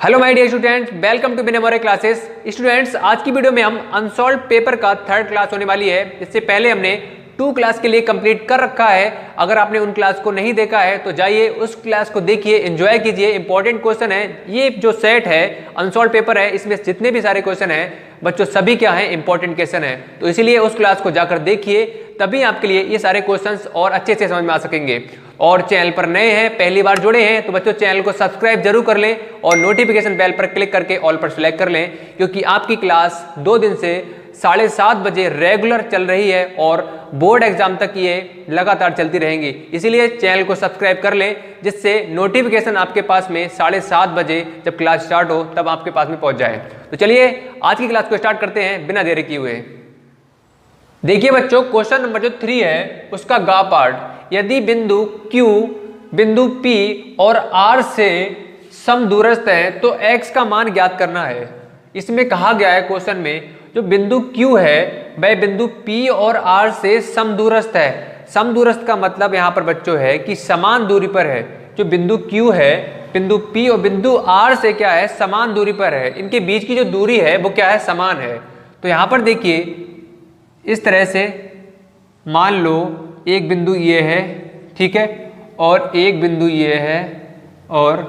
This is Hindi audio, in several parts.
Hello my dear students, welcome to बिनेमोरे क्लासेस। स्टूडेंट्स, आज की वीडियो में हम अनसॉल्व पेपर का थर्ड क्लास होने वाली है। इससे पहले हमने 2 क्लास के लिए कंप्लीट कर रखा है। अगर आपने उन क्लास को नहीं देखा है तो जाइए उस क्लास को देखिए, एंजॉय कीजिए। इंपॉर्टेंट क्वेश्चन है। ये जो सेट है अनसॉल्व पेपर है, इसमें जितने भी सारे क्वेश्चन है बच्चों सभी क्या है इंपॉर्टेंट क्वेश्चन है। तो इसीलिए उस क्लास को जाकर देखिए, तभी आपके लिए ये सारे क्वेश्चंस और अच्छे से समझ में आ सकेंगे। और चैनल पर नए हैं, पहली बार जुड़े हैं तो बच्चों चैनल को सब्सक्राइब जरूर कर लें और नोटिफिकेशन बेल पर क्लिक करके ऑल पर सिलेक्ट कर लें, क्योंकि आपकी क्लास 2 दिन से 7:30 बजे रेगुलर चल रही है और बोर्ड एग्जाम तक ये लगातार चलती रहेंगी। इसीलिए चैनल को सब्सक्राइब कर लें, जिससे नोटिफिकेशन आपके पास में 7:30 बजे जब क्लास स्टार्ट हो तब आपके पास में पहुंच जाए। तो चलिए आज की क्लास को स्टार्ट करते हैं बिना देरी किए हुए। देखिए बच्चों, क्वेश्चन नंबर जो 3 है उसका गा पार्ट। यदि बिंदु Q बिंदु P और R से समदूरस्थ है तो X का मान ज्ञात करना है। इसमें कहा गया है क्वेश्चन में, जो बिंदु Q है वह बिंदु P और R से समदूरस्थ है। समदूरस्थ का मतलब यहाँ पर बच्चों है कि समान दूरी पर है। जो बिंदु Q है, बिंदु P और बिंदु R से क्या है, समान दूरी पर है। इनके बीच की जो दूरी है वो क्या है, समान है। तो यहाँ पर देखिए इस तरह से मान लो एक बिंदु ये है, ठीक है, और एक बिंदु ये है और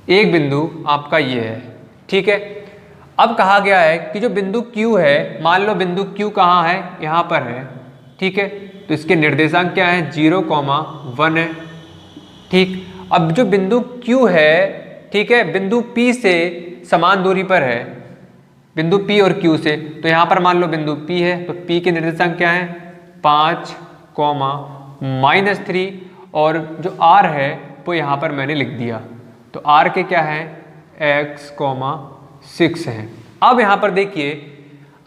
एक बिंदु आपका ये है, ठीक है। अब कहा गया है कि जो बिंदु Q है, मान लो बिंदु Q कहाँ है, यहाँ पर है, ठीक है। तो इसके निर्देशांक क्या है, 0,1 है, ठीक। अब जो बिंदु Q है, ठीक है, बिंदु P से समान दूरी पर है, बिंदु P और Q से। तो यहाँ पर मान लो बिंदु P है, तो P के निर्देशांक क्या है, 5, -3, और जो R है वो यहाँ पर मैंने लिख दिया। तो R के क्या है, x, 6 है। अब यहाँ पर देखिए,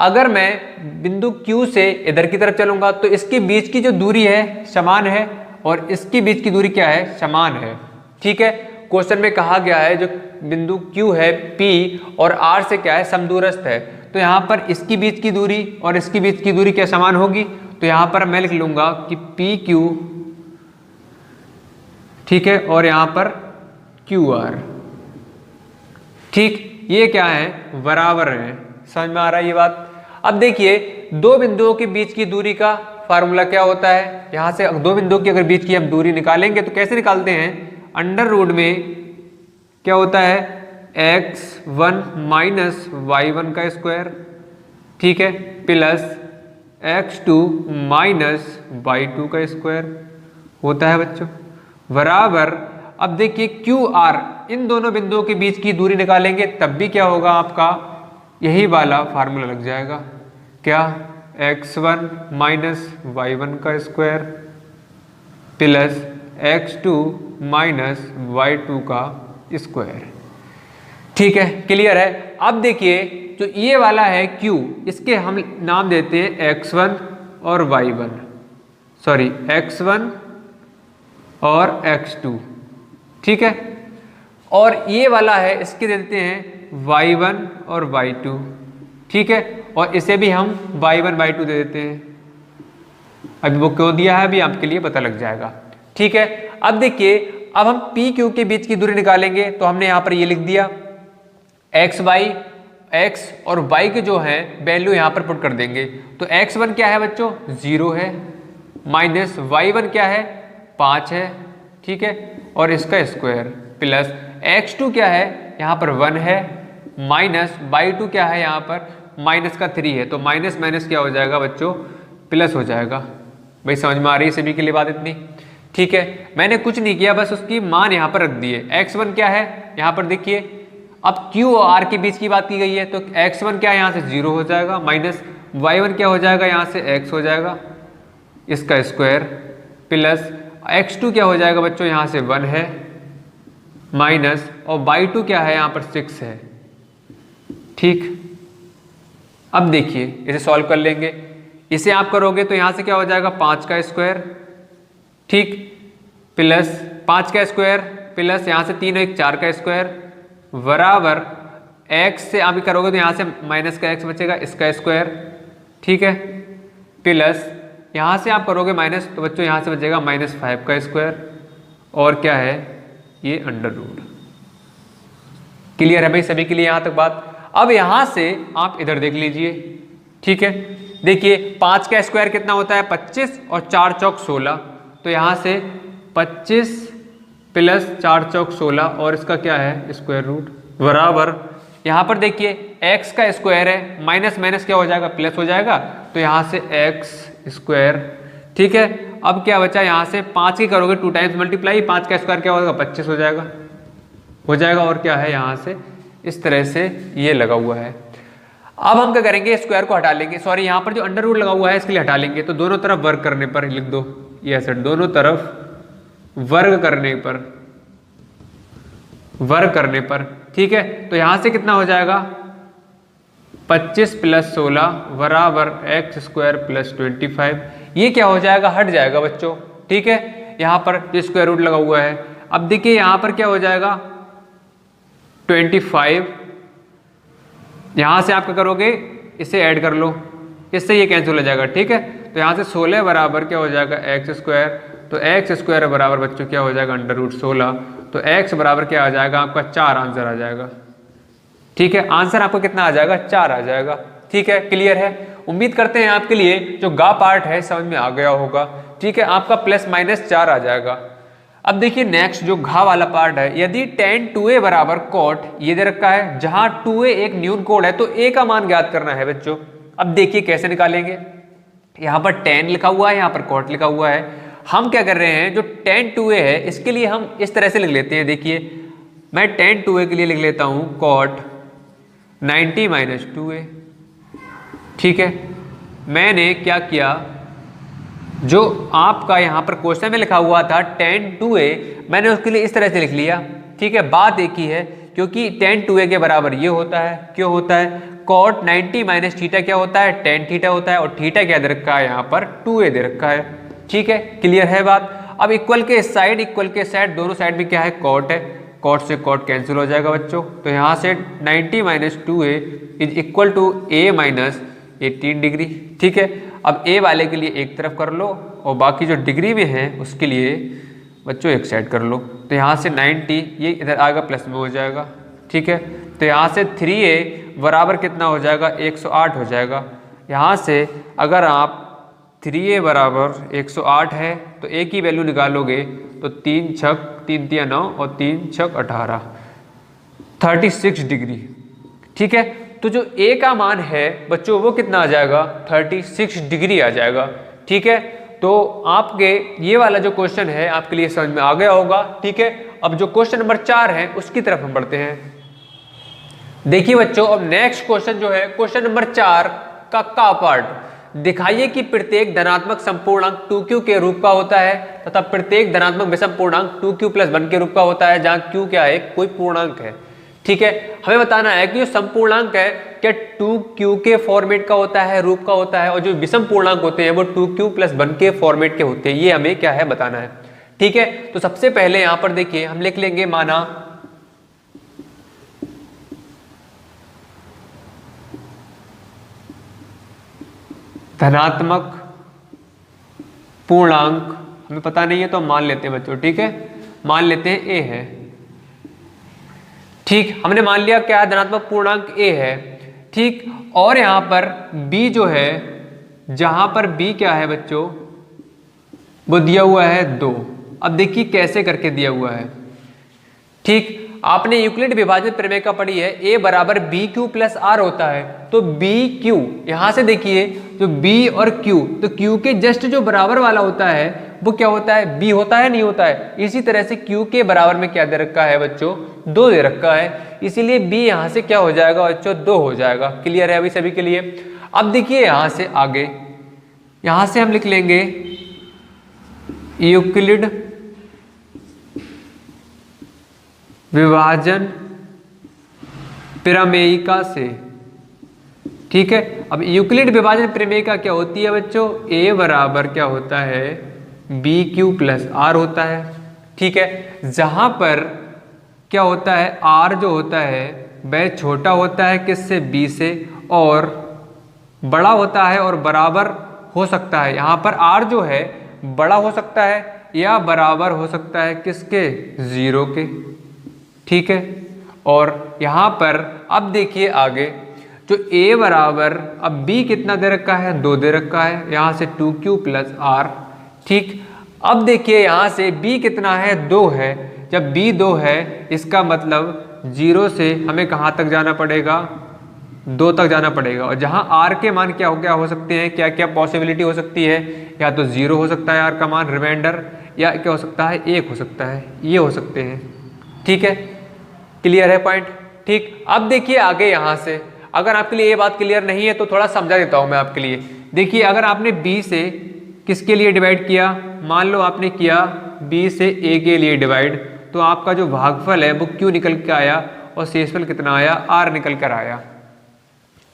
अगर मैं बिंदु Q से इधर की तरफ चलूंगा तो इसके बीच की जो दूरी है समान है और इसके बीच की दूरी क्या है, समान है, ठीक है। क्वेश्चन में कहा गया है जो बिंदु Q है P और R से क्या है, समदूरस्थ है। तो यहाँ पर इसकी बीच की दूरी और इसकी बीच की दूरी क्या समान होगी। तो यहाँ पर मैं लिख लूंगा कि PQ, ठीक है, और यहाँ पर QR, ठीक। ये क्या है, बराबर है। समझ में आ रहा है ये बात। अब देखिए दो बिंदुओं के बीच की दूरी का फार्मूला क्या होता है। यहाँ से दो बिंदुओं की अगर बीच की हम दूरी निकालेंगे तो कैसे निकालते हैं, अंडर रूट में क्या होता है, x1 - y1 का स्क्वायर, ठीक है, प्लस x2 - y2 का स्क्वायर होता है बच्चों, बराबर। अब देखिए QR, इन दोनों बिंदुओं के बीच की दूरी निकालेंगे तब भी क्या होगा, आपका यही वाला फार्मूला लग जाएगा। क्या, x1 - y1 का स्क्वायर प्लस x2 - y2 का स्क्वायर, ठीक है, क्लियर है। अब देखिए जो ये वाला है Q, इसके हम नाम देते हैं x1 और y1, सॉरी x1 और x2, ठीक है। और ये वाला है, इसके देते हैं y1 और y2, ठीक है। और इसे भी हम y1 y2 दे देते हैं। अभी वो क्यों दिया है अभी आपके लिए पता लग जाएगा, ठीक है। अब देखिए, अब हम PQ के बीच की दूरी निकालेंगे तो हमने यहाँ पर ये लिख दिया, x और y के जो है वैल्यू यहाँ पर पुट कर देंगे। तो x1 क्या है बच्चों, 0 है, माइनस y1 क्या है, 5 है, ठीक है, और इसका स्क्वायर, प्लस x2 क्या है, यहाँ पर 1 है, माइनस y2 क्या है, यहाँ पर -3 है। तो माइनस माइनस क्या हो जाएगा बच्चों, प्लस हो जाएगा। भाई समझ में आ रही है सभी के लिए बात इतनी, ठीक है। मैंने कुछ नहीं किया, बस उसकी मान यहाँ पर रख दी है। x1 क्या है, यहाँ पर देखिए, अब Q और R के बीच की बात की गई है तो x1 क्या है, यहाँ से 0 हो जाएगा, माइनस y1 क्या हो जाएगा, यहाँ से x हो जाएगा, इसका स्क्वायर, प्लस x2 क्या हो जाएगा बच्चों, यहाँ से 1 है, माइनस, और y2 क्या है, यहाँ पर 6 है, ठीक। अब देखिए इसे सॉल्व कर लेंगे। इसे आप करोगे तो यहाँ से क्या हो जाएगा, 5 का स्क्वायर, ठीक, प्लस 5 का स्क्वायर, प्लस यहाँ से 3 और 1 4 का स्क्वायर, बराबर x से आप करोगे तो यहाँ से माइनस का x बचेगा, इसका स्क्वायर, ठीक है, प्लस यहाँ से आप करोगे माइनस तो बच्चों यहाँ से बचेगा -5 का स्क्वायर, और क्या है ये अंडर रूट, क्लियर है भाई सभी के लिए यहाँ तक बात। अब यहाँ से आप इधर देख लीजिए, ठीक है। देखिए 5 का स्क्वायर कितना होता है 25 और 4 चौक 16, तो यहाँ से 25 प्लस 4 चौक 16 और इसका क्या है स्क्वायर रूट बराबर, यहाँ पर देखिए x का स्क्वायर है, माइनस माइनस क्या हो जाएगा प्लस हो जाएगा, तो यहाँ से x स्क्वायर, ठीक है। अब क्या बचा, यहाँ से 5 की करोगे 2 टाइम्स मल्टीप्लाई, 5 का स्क्वायर क्या होगा 25 हो जाएगा और क्या है यहाँ से इस तरह से ये लगा हुआ है। अब हम क्या करेंगे, स्क्वायर को हटा लेंगे, सॉरी यहाँ पर जो अंडर रूट लगा हुआ है इसके लिए हटा लेंगे, तो दोनों तरफ वर्ग करने पर लिख दो ये ऐसे, दोनों तरफ वर्ग करने पर, ठीक है। तो यहाँ से कितना हो जाएगा 25 प्लस 16 बराबर एक्स स्क्वायर प्लस 25, ये क्या हो जाएगा हट जाएगा बच्चों, ठीक है। यहाँ पर जो स्क्वायर रूट लगा हुआ है, अब देखिए यहाँ पर क्या हो जाएगा 25, यहाँ से आप क्या करोगे इसे ऐड कर लो, इससे ये कैंसिल हो जाएगा, ठीक है। तो यहाँ से 16 बराबर क्या हो जाएगा एक्स स्क्वायर, तो एक्स स्क्वायर बराबर बच्चों क्या हो जाएगा अंडर रूट 16, तो x बराबर क्या आ जाएगा आपका 4 आंसर आ जाएगा, ठीक है। आंसर आपका कितना आ जाएगा 4 आ जाएगा, ठीक है। क्लियर है, उम्मीद करते हैं आपके लिए जो गा पार्ट है समझ में आ गया होगा, ठीक है। आपका प्लस माइनस 4 आ जाएगा। अब देखिए नेक्स्ट जो घा वाला पार्ट है, यदि tan 2a बराबर cot ये दे रखा है, जहां 2a एक न्यून कोड है तो a का मान ज्ञात करना है बच्चों। अब देखिए कैसे निकालेंगे, यहाँ पर tan लिखा हुआ है, यहाँ पर cot लिखा हुआ है, हम क्या कर रहे हैं जो tan 2a है इसके लिए हम इस तरह से लिख लेते हैं। देखिए मैं tan 2a के लिए लिख लेता हूं cot 90 माइनस 2a, ठीक है। मैंने क्या किया, जो आपका यहाँ पर क्वेश्चन में लिखा हुआ था tan 2a, मैंने उसके लिए इस तरह से लिख लिया, ठीक है। बात एक ही है क्योंकि tan 2a के बराबर ये होता है, क्यों होता है cot 90 माइनस थीटा क्या होता है tan थीटा होता है, और थीटा क्या दे रखा है यहाँ पर 2a दे रखा है, ठीक है। क्लियर है बात। अब इक्वल के साइड दोनों साइड में क्या है cot है, cot से cot कैंसिल हो जाएगा बच्चों, तो यहाँ से 90 minus 2a is equal to a minus 18 degree, ठीक है। अब a वाले के लिए एक तरफ कर लो और बाकी जो डिग्री में है उसके लिए बच्चों एक साइड कर लो, तो यहाँ से 90 ये इधर आएगा प्लस में हो जाएगा, ठीक है। तो यहाँ से 3a बराबर कितना हो जाएगा 108 हो जाएगा। यहाँ से अगर आप 3a बराबर 108 है तो a की वैल्यू निकालोगे तो 3 छक 3 तिया 9 और 3 छक 18, 36 डिग्री, ठीक है। तो जो a का मान है बच्चों वो कितना आ जाएगा 36 डिग्री आ जाएगा, ठीक है। तो आपके ये वाला जो क्वेश्चन है आपके लिए समझ में आ गया होगा, ठीक है। अब जो क्वेश्चन नंबर 4 है उसकी तरफ हम बढ़ते हैं। देखिए बच्चों अब नेक्स्ट क्वेश्चन जो है क्वेश्चन नंबर 4 का पार्ट, दिखाइए कि प्रत्येक धनात्मक संपूर्णांक 2q के रूप का होता है तथा प्रत्येक धनात्मक विषम पूर्णांक 2q प्लस 1 के रूप का होता है, जहां q क्या है कोई पूर्णांक है, ठीक है। हमें बताना है कि जो संपूर्णांक है क्या 2q के फॉर्मेट का होता है, रूप का होता है, और जो विषम पूर्णांक होते हैं वो 2q प्लस 1 के फॉर्मेट के होते हैं, ये हमें क्या है बताना है, ठीक है। तो सबसे पहले यहां पर देखिए हम लिख लेंगे माना धनात्मक पूर्णांक, हमें पता नहीं है तो हम मान लेते हैं बच्चों, ठीक है। मान लेते हैं a है, ठीक, हमने मान लिया क्या है धनात्मक पूर्णांक a है, ठीक। और यहां पर b जो है, जहां पर b क्या है बच्चों वो दिया हुआ है 2। अब देखिए कैसे करके दिया हुआ है, ठीक। आपने यूक्लिड विभाजन प्रमेय का पढ़ी है, a बराबर बी क्यू प्लस आर होता है, तो बी क्यू यहां से देखिए जो b और q, तो q के जस्ट जो बराबर वाला होता है वो क्या होता है b होता है, नहीं होता है। इसी तरह से q के बराबर में क्या दे रखा है बच्चों 2 दे रखा है, इसीलिए b यहां से क्या हो जाएगा बच्चों 2 हो जाएगा। क्लियर है अभी सभी के लिए। अब देखिए यहां से आगे, यहां से हम लिख लेंगे यूक्लिड विभाजन प्रमेयिका से, ठीक है। अब यूक्लिड विभाजन प्रमेयिका क्या होती है बच्चों, a बराबर क्या होता है बी क्यू प्लस आर होता है, ठीक है। जहां पर क्या होता है r जो होता है वह छोटा होता है किससे b से, और बड़ा होता है और बराबर हो सकता है, यहाँ पर r जो है बड़ा हो सकता है या बराबर हो सकता है किसके 0 के, ठीक है। और यहाँ पर अब देखिए आगे जो a बराबर, अब b कितना दे रखा है, 2 दे रखा है, यहाँ से 2q प्लस r। ठीक, अब देखिए यहाँ से b कितना है, 2 है। जब b 2 है इसका मतलब 0 से हमें कहाँ तक जाना पड़ेगा, 2 तक जाना पड़ेगा। और जहाँ r के मान क्या हो सकते हैं, क्या क्या पॉसिबिलिटी हो सकती है, या तो 0 हो सकता है r का मान रिमाइंडर, या क्या हो सकता है 1 हो सकता है, ये हो सकते हैं। ठीक है, क्लियर है पॉइंट। ठीक, अब देखिए आगे यहाँ से अगर आपके लिए ये बात क्लियर नहीं है तो थोड़ा समझा देता हूँ मैं आपके लिए। देखिए अगर आपने b से किसके लिए डिवाइड किया, मान लो आपने किया b से a के लिए डिवाइड, तो आपका जो भागफल है वो q निकल के आया और शेषफल कितना आया, r निकल कर आया।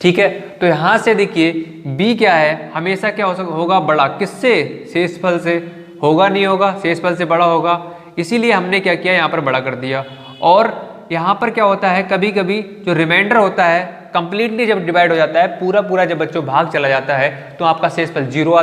ठीक है, तो यहाँ से देखिए b क्या है, हमेशा क्या होगा, बड़ा किससे, शेषफल से। होगा नहीं होगा, शेषफल से बड़ा होगा, इसीलिए हमने क्या किया, यहाँ पर बड़ा कर दिया। और यहाँ पर क्या होता है, कभी कभी जो रिमाइंडर होता है कंप्लीटली जब डिवाइड हो जाता है, पूरा जब बच्चों भाग चला जाता है तो आपका शेषफल 0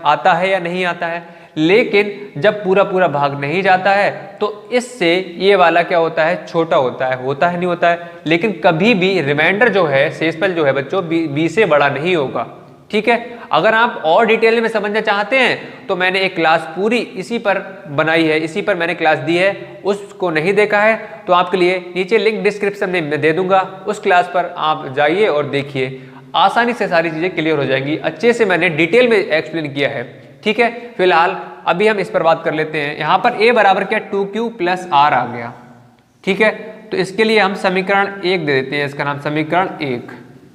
आता है या नहीं आता है। लेकिन जब पूरा भाग नहीं जाता है तो इससे ये वाला क्या होता है, छोटा होता है नहीं होता है। लेकिन कभी भी रिमाइंडर जो है, शेषफल जो है बच्चों b से बड़ा नहीं होगा। ठीक है, अगर आप और डिटेल में समझना चाहते हैं तो मैंने एक क्लास पूरी इसी पर बनाई है, इसी पर मैंने क्लास दी है, उसको नहीं देखा है तो आपके लिए नीचे लिंक डिस्क्रिप्शन में मैं दे दूंगा, उस क्लास पर आप जाइए और देखिए, आसानी से सारी चीजें क्लियर हो जाएंगी। अच्छे से मैंने डिटेल में एक्सप्लेन किया है। ठीक है, फिलहाल अभी हम इस पर बात कर लेते हैं। यहाँ पर a बराबर क्या, 2q प्लस r आ गया। ठीक है, तो इसके लिए हम समीकरण 1 दे देते हैं, इसका नाम समीकरण 1।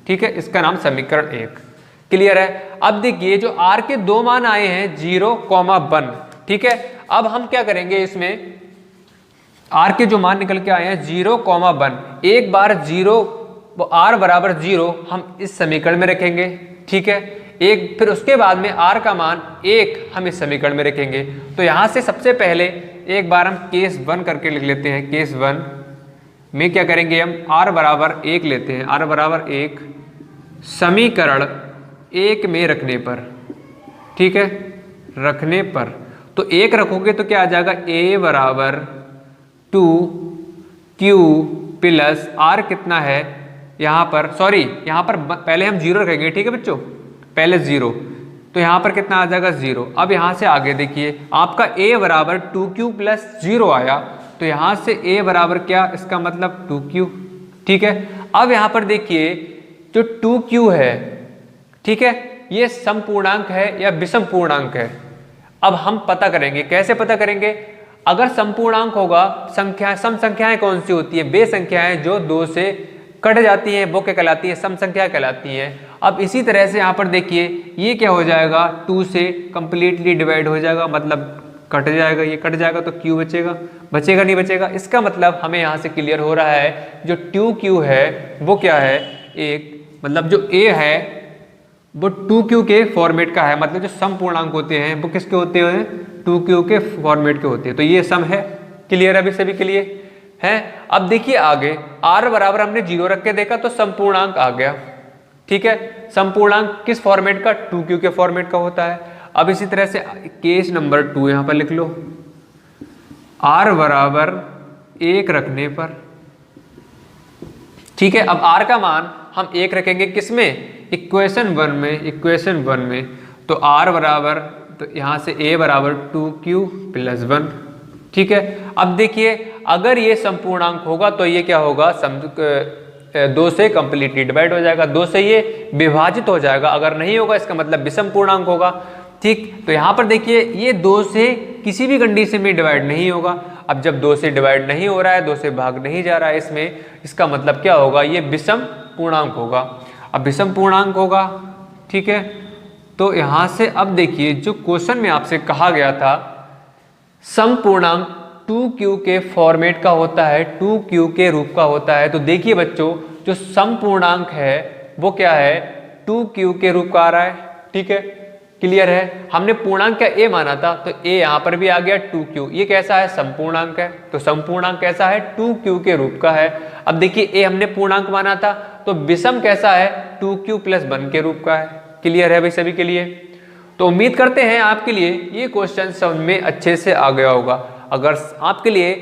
ठीक है, इसका नाम समीकरण 1। क्लियर है। अब देखिए जो r के 2 मान आए हैं 0, 1। ठीक है, अब हम क्या करेंगे, इसमें r के जो मान निकल के आए हैं 0, 1, एक बार 0 r बराबर 0 हम इस समीकरण में रखेंगे। ठीक है, एक फिर उसके बाद में r का मान 1 हम इस समीकरण में रखेंगे। तो यहां से सबसे पहले एक बार हम केस 1 करके लिख लेते हैं। केस 1 में क्या करेंगे, हम r बराबर 1 लेते हैं, r बराबर 1 समीकरण 1 में रखने पर। ठीक है, रखने पर तो 1 रखोगे तो क्या आ जाएगा, a बराबर 2q प्लस r कितना है, यहाँ पर सॉरी यहाँ पर पहले हम 0 रखेंगे। ठीक है बच्चों, पहले 0, तो यहाँ पर कितना आ जाएगा 0। अब यहाँ से आगे देखिए आपका a बराबर 2q प्लस 0 आया, तो यहाँ से a बराबर क्या, इसका मतलब 2q। ठीक है, अब यहाँ पर देखिए जो 2q है, ठीक है, ये समपूर्णांक है या विषम पूर्णांक है। अब हम पता करेंगे, कैसे पता करेंगे, अगर समपूर्णांक होगा, संख्या सम संख्याएं कौन सी होती है, वे संख्याएं जो 2 से कट जाती हैं वो क्या कहलाती है, सम संख्या कहलाती है। अब इसी तरह से यहाँ पर देखिए ये क्या हो जाएगा, 2 से कंप्लीटली डिवाइड हो जाएगा, मतलब कट जाएगा, ये कट जाएगा तो q बचेगा नहीं बचेगा। इसका मतलब हमें यहाँ से क्लियर हो रहा है जो 2q है वो क्या है, एक मतलब जो a है वो 2q के फॉर्मेट का है, मतलब जो सम पूर्णांक होते हैं वो किसके होते हैं, 2q के फॉर्मेट के होते हैं। तो ये सम है। क्लियर अभी सभी के लिए है। अब देखिए आगे r बराबर हमने 0 रख के देखा तो समपूर्णांक आ गया। ठीक है, समपूर्णांक किस फॉर्मेट का, 2q के फॉर्मेट का होता है। अब इसी तरह से केस नंबर 2 यहां पर लिख लो, r बराबर 1 रखने पर। ठीक है, अब r का मान हम 1 रखेंगे किसमें, इक्वेशन 1 में, इक्वेशन 1 में। तो r बराबर, तो यहाँ से a बराबर 2q प्लस 1। ठीक है, अब देखिए अगर ये समपूर्णांक होगा तो ये क्या होगा, 2 से कंप्लीटली डिवाइड हो जाएगा, 2 से ये विभाजित हो जाएगा। अगर नहीं होगा इसका मतलब विषम पूर्णांक होगा। ठीक, तो यहाँ पर देखिए ये 2 से किसी भी कंडीशन में डिवाइड नहीं होगा। अब जब 2 से डिवाइड नहीं हो रहा है, 2 से भाग नहीं जा रहा है इसमें, इसका मतलब क्या होगा, ये विषम पूर्णांक होगा। अब विषम पूर्णांक होगा। ठीक है, तो यहाँ से अब देखिए जो क्वेश्चन में आपसे कहा गया था समपूर्णांक 2q के फॉर्मेट का होता है, 2q के रूप का होता है। तो देखिए बच्चों जो समपूर्णांक है वो क्या है, 2q के रूप का आ रहा है। ठीक है, क्लियर है। हमने पूर्णांक का a माना था तो a यहाँ पर भी आ गया 2q। ये कैसा है, समपूर्णांक है। तो समपूर्णांक कैसा है, 2q के रूप का है। अब देखिए a हमने पूर्णांक माना था तो विषम कैसा है, 2q प्लस 1 के रूप का है। क्लियर है भाई सभी के लिए। तो उम्मीद करते हैं आपके लिए ये क्वेश्चन समझ में अच्छे से आ गया होगा। अगर आपके लिए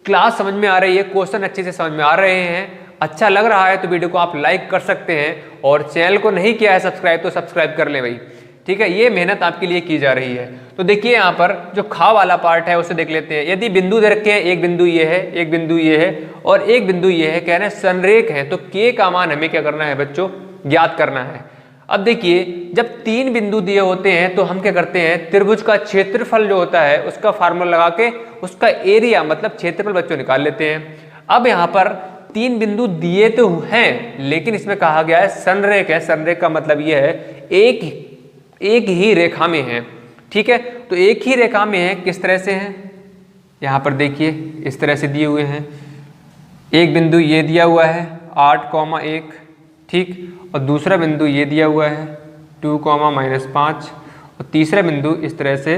क्लास समझ में आ रही है, क्वेश्चन अच्छे से समझ में आ रहे हैं, अच्छा लग रहा है तो वीडियो को आप लाइक कर सकते हैं और चैनल को नहीं किया है सब्सक्राइब तो सब्सक्राइब कर ले भाई, ठीक है। ये मेहनत आपके लिए की जा रही है। तो देखिए यहाँ पर जो खा वाला पार्ट है उसे देख लेते हैं। यदि बिंदु दे रखे हैं, एक बिंदु ये है, एक बिंदु ये है और एक बिंदु ये है, कह रहे हैं संरेख है, तो के का मान हमें क्या करना है बच्चों, ज्ञात करना है। अब देखिए जब 3 बिंदु दिए होते हैं तो हम क्या करते हैं, त्रिभुज का क्षेत्रफल जो होता है उसका फार्मूला लगा के उसका एरिया मतलब क्षेत्रफल बच्चों निकाल लेते हैं। अब यहाँ पर 3 बिंदु दिए तो हैं लेकिन इसमें कहा गया है संरेख है। संरेख का मतलब यह है एक ही रेखा में है, ठीक है। तो एक ही रेखा में है, किस तरह से है, यहाँ पर देखिए इस तरह से दिए हुए हैं। एक बिंदु ये दिया हुआ है 8,1, ठीक, और दूसरा बिंदु ये दिया हुआ है 2,-5 और तीसरा बिंदु इस तरह से,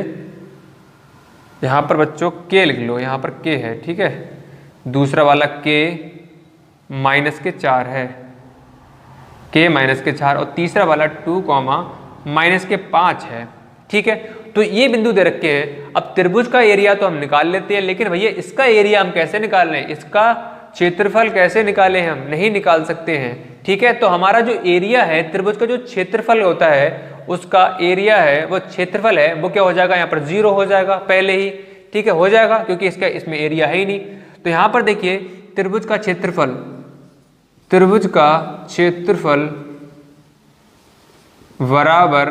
यहाँ पर बच्चों के लिख लो, यहाँ पर के है, ठीक है। दूसरा वाला के -4 है, के -4 और तीसरा वाला 2,-5 है, ठीक है। तो ये बिंदु दे रखे हैं। अब त्रिभुज का एरिया तो हम निकाल लेते हैं लेकिन भैया इसका एरिया हम कैसे निकाल रहे हैं, इसका क्षेत्रफल कैसे निकालें, हम नहीं निकाल सकते हैं, ठीक है। तो हमारा जो एरिया है, त्रिभुज का जो क्षेत्रफल होता है उसका एरिया है, वो क्षेत्रफल है, वो क्या हो जाएगा, यहाँ पर 0 हो जाएगा पहले ही, ठीक है, हो जाएगा क्योंकि इसमें एरिया है ही नहीं। तो यहाँ पर देखिए त्रिभुज का क्षेत्रफल बराबर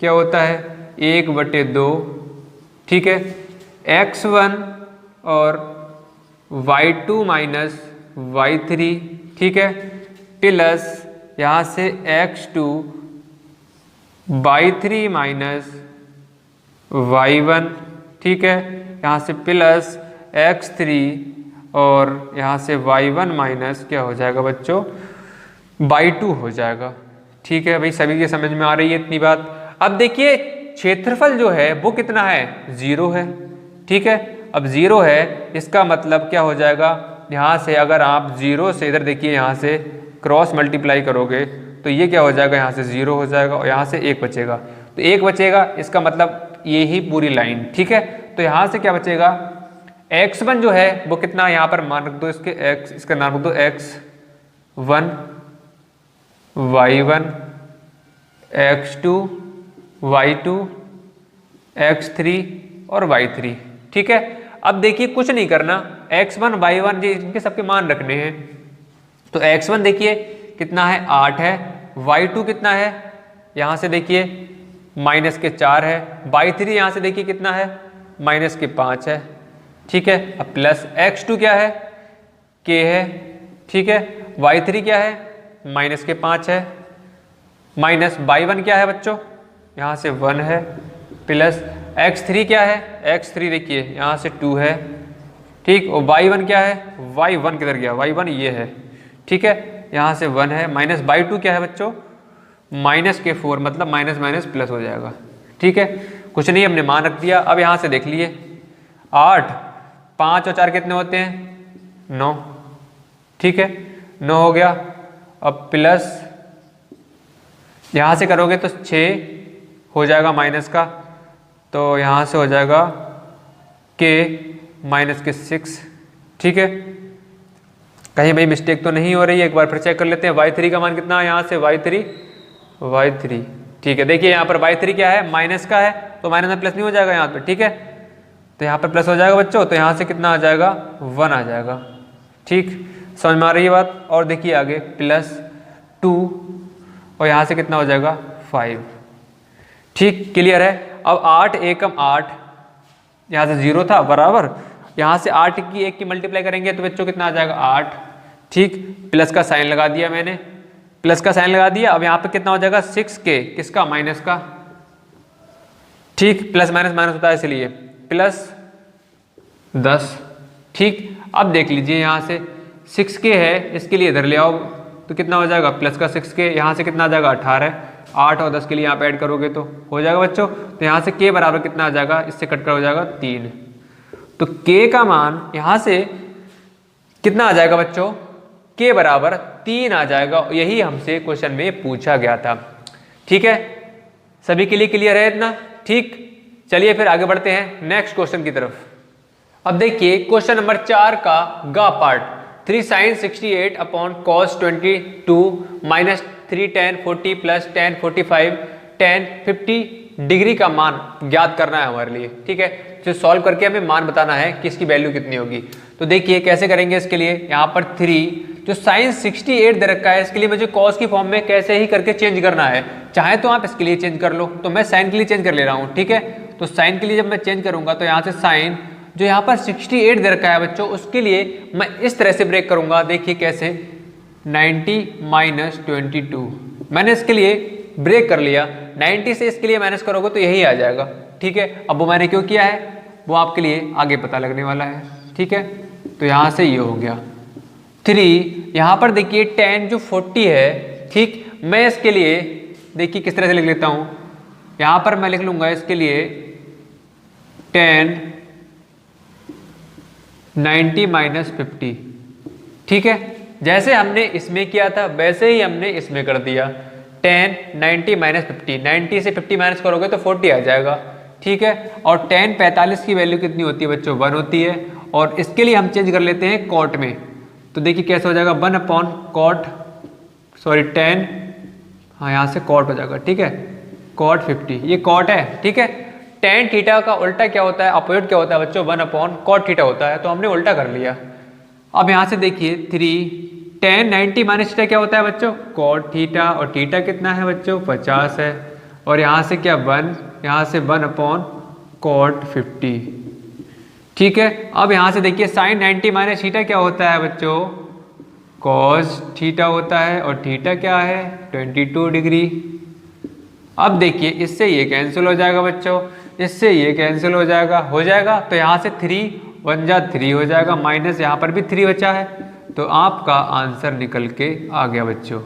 क्या होता है, 1/2, ठीक है, x1 और y2 - y3, ठीक है, प्लस यहाँ से x2 y3 - y1, ठीक है, यहाँ से प्लस x3 और यहाँ से y1 माइनस क्या हो जाएगा बच्चों, y2 हो जाएगा, ठीक है भाई। सभी के समझ में आ रही है इतनी बात। अब देखिए क्षेत्रफल जो है वो कितना है, 0 है, ठीक है। अब 0 है, इसका मतलब क्या हो जाएगा, यहाँ से अगर आप 0 से इधर देखिए, यहाँ से क्रॉस मल्टीप्लाई करोगे तो ये क्या हो जाएगा, यहाँ से 0 हो जाएगा और यहाँ से 1 बचेगा, तो 1 बचेगा, इसका मतलब ये ही पूरी लाइन, ठीक है। तो यहाँ से क्या बचेगा, x1 जो है वो कितना, यहाँ पर मान रख दो इसके x, इसका नाम रख दो x1, y1, x2, y2, x3 और y3, ठीक है। अब देखिए कुछ नहीं करना, x1 y1 इनके सबके मान रखने हैं। तो x1 देखिए कितना है, 8 है, y2 कितना है, यहाँ से देखिए -4 है, y3 यहाँ से देखिए कितना है, -5 है, ठीक है। अब प्लस x2 क्या है, k है, ठीक है, y3 क्या है, -5 है, माइनस y1 क्या है बच्चों, यहाँ से 1 है, प्लस x3 क्या है, x3 देखिए यहाँ से 2 है, ठीक, और y1 क्या है, y1 किधर गया, y1 ये है, ठीक है, यहाँ से 1 है, माइनस y2 क्या है बच्चों, -4 मतलब माइनस माइनस प्लस हो जाएगा, ठीक है। कुछ नहीं, हमने मान रख दिया। अब यहाँ से देख लिए 8, 5 और 4 कितने होते हैं, 9, ठीक है, 9 हो गया। अब प्लस यहाँ से करोगे तो 6 हो जाएगा माइनस का, तो यहाँ से हो जाएगा k -6, ठीक है। कहीं भाई मिस्टेक तो नहीं हो रही है, एक बार फिर चेक कर लेते हैं। y3 का मान कितना है, यहाँ से y3, ठीक है। देखिए यहाँ पर y3 क्या है, माइनस का है, तो माइनस में प्लस नहीं हो जाएगा यहाँ पे, ठीक है, तो यहाँ पर प्लस हो जाएगा बच्चों, तो यहाँ से कितना आ जाएगा, 1 आ जाएगा, ठीक, समझ में आ रही है बात। और देखिए आगे +2 और यहाँ से कितना हो जाएगा, 5, ठीक, क्लियर है। अब 8 एकम 8, यहाँ से 0 था बराबर, यहाँ से 8 की 1 की मल्टीप्लाई करेंगे तो बच्चों कितना आ जाएगा, 8, ठीक, प्लस का साइन लगा दिया मैंने, प्लस का साइन लगा दिया। अब यहाँ पे कितना हो जाएगा, 6k, किसका, माइनस का, ठीक, प्लस माइनस माइनस होता है इसलिए +10, ठीक। अब देख लीजिए यहाँ से 6k है, इसके लिए इधर ले आओ तो कितना हो जाएगा, प्लस का 6k, यहाँ से कितना आ जाएगा, 18, 8 और 10 के लिए यहाँ पे ऐड करोगे तो हो जाएगा बच्चों। तो यहाँ से k बराबर कितना आ जाएगा, इससे कट कर हो जाएगा 3, तो k का मान यहाँ से कितना आ जाएगा बच्चों, k बराबर 3 आ जाएगा। यही हमसे क्वेश्चन में पूछा गया था, ठीक है। सभी के लिए क्लियर है इतना, ठीक। चलिए फिर आगे बढ़ते हैं नेक्स्ट क्वेश्चन की तरफ। अब देखिए क्वेश्चन नंबर 4 का गा part, 3 sin 68 upon cos 22 minus 3 tan 40 plus tan 45 tan 50 degree का मान ज्ञात करना है हमारे लिए। ठीक है, तो सॉल्व करके हमें मान बताना है कि इसकी वैल्यू कितनी होगी। तो देखिए कैसे करेंगे इसके लिए, यहाँ पर 3 जो sin 68 दे रखा है इसके लिए मुझे cos की फॉर्म में कैसे ही करके चेंज करना है। चाहे तो आप इसके लिए चेंज कर लो, तो मैं sin के लिए चेंज कर ले रहा हूँ। ठीक है, तो sin के लिए जब मैं चेंज करूंगा तो यहाँ से sin जो यहाँ पर 68 दे रखा है बच्चों, उसके लिए मैं इस तरह से ब्रेक करूंगा। देखिए कैसे, 90 माइनस 22 मैंने इसके लिए ब्रेक कर लिया, 90 से इसके लिए माइनस करोगे तो यही आ जाएगा। ठीक है, अब वो मैंने क्यों किया है वो आपके लिए आगे पता लगने वाला है। ठीक है, तो यहाँ से ये हो गया 3, यहाँ पर देखिए tan जो 40 है, ठीक, मैं इसके लिए देखिए किस तरह से लिख लेता हूँ। यहाँ पर मैं लिख लूँगा इसके लिए tan 90 माइनस 50। ठीक है, जैसे हमने इसमें किया था वैसे ही हमने इसमें कर दिया। tan 90 माइनस 50, 90 से 50 माइनस करोगे तो 40 आ जाएगा। ठीक है, और tan 45 की वैल्यू कितनी होती है बच्चों, 1 होती है। और इसके लिए हम चेंज कर लेते हैं cot में, तो देखिए कैसे हो जाएगा 1 अपॉन cot, सॉरी tan, हाँ यहाँ से cot हो जाएगा। ठीक है, cot 50, ये cot है। ठीक है, tan थीटा का उल्टा क्या होता है, अपोजिट क्या होता है बच्चों, 1 अपॉन cot थीटा होता है, तो हमने उल्टा कर लिया। अब यहाँ से देखिए 3 tan 90 माइनस थीटा क्या होता है बच्चों, cot थीटा, और थीटा कितना है बच्चों, 50 है। और यहाँ से क्या 1, यहाँ से 1 अपॉन cot 50। ठीक है, अब यहाँ से देखिए sin 90 माइनस थीटा क्या होता है बच्चों, cos थीटा होता है, और थीटा क्या है 22 डिग्री। अब देखिए इससे ये कैंसिल हो जाएगा बच्चों, इससे ये कैंसिल हो जाएगा, तो यहाँ से 3 1 जा 3 हो जाएगा, माइनस यहाँ पर भी 3 बचा है, तो आपका आंसर निकल के आ गया बच्चों।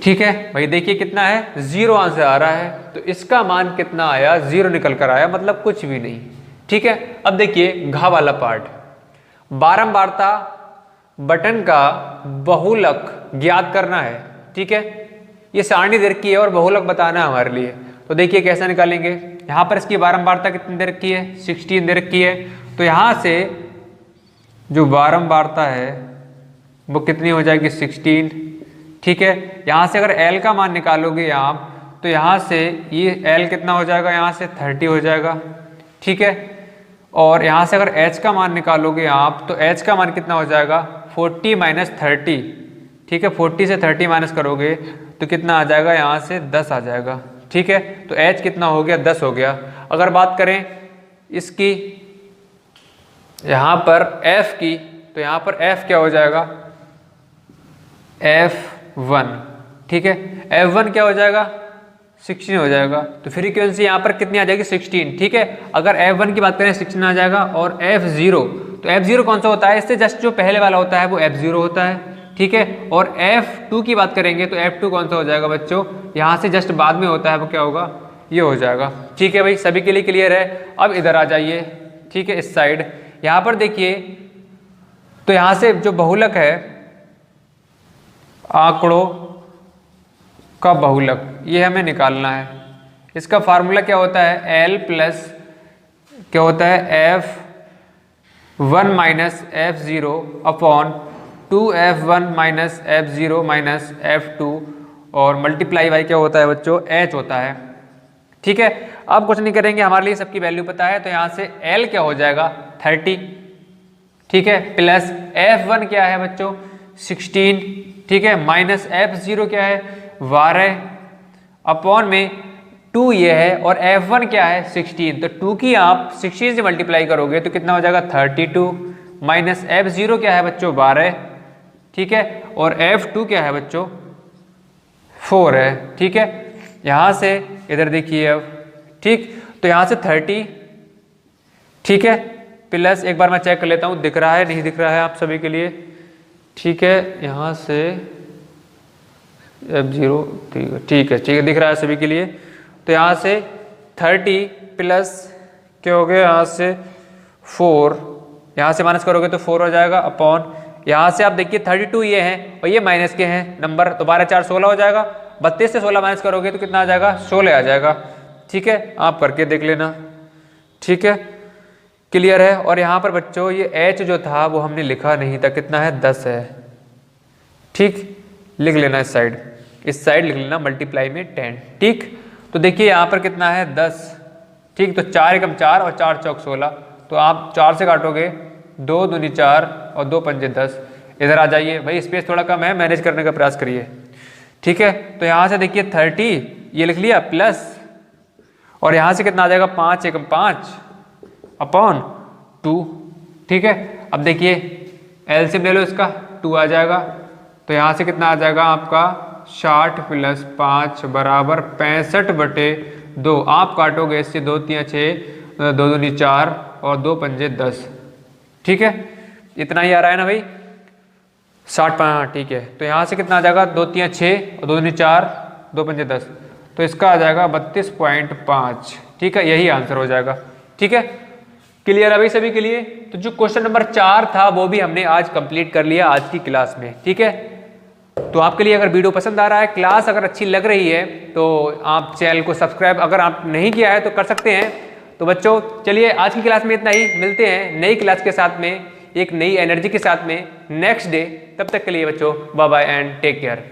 ठीक है भाई, देखिए कितना है, 0 आंसर आ रहा है, तो इसका मान कितना आया, 0 निकल कर आया, मतलब कुछ भी नहीं। ठीक है, अब देखिए घा वाला पार्ट, बारंबारता बटन का बहुलक ज्ञात करना है। ठीक है, ये सारणी दे रखी है और बहुलक बताना है हमारे लिए, तो देखिए कैसे निकालेंगे। यहाँ पर इसकी बारंबारता कितनी दे रखी है, 16 दे रखी है, तो यहाँ से जो बारंबारता है वो कितनी हो जाएगी, 16। ठीक है, यहाँ से अगर L का मान निकालोगे आप, तो यहाँ से ये L कितना हो जाएगा, यहाँ से 30 हो जाएगा। ठीक है, और यहाँ से अगर H का मान निकालोगे आप, तो H का मान कितना हो जाएगा, 40 माइनस 30। ठीक है, 40 से 30 माइनस करोगे तो कितना आ जाएगा, यहाँ से 10 आ जाएगा। ठीक है, तो H कितना हो गया, 10 हो गया। अगर बात करें इसकी यहाँ पर F की, तो यहाँ पर F क्या हो जाएगा, F1। ठीक है, F1 क्या हो जाएगा, 16 हो जाएगा, तो फ्रीक्वेंसी यहाँ पर कितनी आ जाएगी, 16। ठीक है, अगर F1 की बात करें 16 आ जाएगा, और F0, तो F0 कौन सा होता है, इससे जस्ट जो पहले वाला होता है वो F0 होता है। ठीक है, और F2 की बात करेंगे तो F2 कौन सा हो जाएगा बच्चों, यहाँ से जस्ट बाद में होता है वो क्या होगा, ये हो जाएगा। ठीक है भाई, सभी के लिए क्लियर है। अब इधर आ जाइए। ठीक है, इस साइड यहाँ पर देखिए, तो यहाँ से जो बहुलक है, आंकड़ों का बहुलक, ये हमें निकालना है। इसका फार्मूला क्या होता है, L प्लस क्या होता है, F1 minus F0 upon 2F1 minus F0 minus F2, और मल्टीप्लाई बाई क्या होता है बच्चों, H होता है। ठीक है, अब कुछ नहीं करेंगे, हमारे लिए सबकी वैल्यू पता है, तो यहाँ से L क्या हो जाएगा, 30। ठीक है, प्लस F1 क्या है बच्चों, 16। ठीक है, माइनस F0 क्या है, 12, अपॉन में 2 ये है, और F1 क्या है, 16, तो 2 की आप 16 से मल्टीप्लाई करोगे तो कितना हो जाएगा, 32, माइनस F0 क्या है बच्चों, 12। ठीक है, और F2 क्या है बच्चों, 4 है। ठीक है, यहाँ से इधर देखिए अब, ठीक, तो यहाँ से 30। ठीक है, प्लस एक बार मैं चेक कर लेता हूँ दिख रहा है नहीं दिख रहा है आप सभी के लिए। ठीक है, यहाँ से F0, ठीक है दिख रहा है सभी के लिए। तो यहाँ से 30 प्लस क्या हो गया, यहाँ से 4, यहाँ से माइनस करोगे तो 4 हो जाएगा, अपॉन यहाँ से आप देखिए 32 ये हैं और ये माइनस के हैं नंबर, तो 12 4 16 हो जाएगा। 32 से 16 माइनस करोगे तो कितना आ जाएगा, 16 आ जाएगा। ठीक है, आप करके देख लेना। ठीक है, क्लियर है। और यहाँ पर बच्चों ये h जो था वो हमने लिखा नहीं था, कितना है 10 है। ठीक, लिख लेना इस साइड लिख लेना मल्टीप्लाई में 10। ठीक, तो देखिए यहाँ पर कितना है 10। ठीक, तो 4 एकम 4 और 4 चौक 16, तो आप 4 से काटोगे 2 दूनी 4 और 2 पंजे 10। इधर आ जाइए भाई, स्पेस थोड़ा कम है, मैनेज करने का प्रयास करिए। ठीक है, तो यहाँ से देखिए 30 ये लिख लिया प्लस, और यहाँ से कितना आ जाएगा 5 एकम 5 अपॉन 2। ठीक है, अब देखिए एलसीएम ले लो इसका, 2 आ जाएगा, तो यहाँ से कितना आ जाएगा आपका 60 प्लस 5 बराबर 65/2। आप काटोगे इससे 2 3 6, 2 दूनी 4 और 2 पंजे 10। ठीक है, इतना ही आ रहा है ना भाई, 60। ठीक है, तो यहाँ से कितना आ जाएगा 2 3 6 और 2 दूनी 4, 2 पंजे 10, तो इसका आ जाएगा 32.5। ठीक है, यही आंसर हो जाएगा। ठीक है, क्लियर है भाई सभी के लिए। तो जो क्वेश्चन नंबर 4 था वो भी हमने आज कंप्लीट कर लिया आज की क्लास में। ठीक है, तो आपके लिए अगर वीडियो पसंद आ रहा है, क्लास अगर अच्छी लग रही है, तो आप चैनल को सब्सक्राइब अगर आप नहीं किया है तो कर सकते हैं। तो बच्चों चलिए आज की क्लास में इतना ही, मिलते हैं नई क्लास के साथ में, एक नई एनर्जी के साथ में नेक्स्ट डे। तब तक के लिए बच्चों bye bye and take care.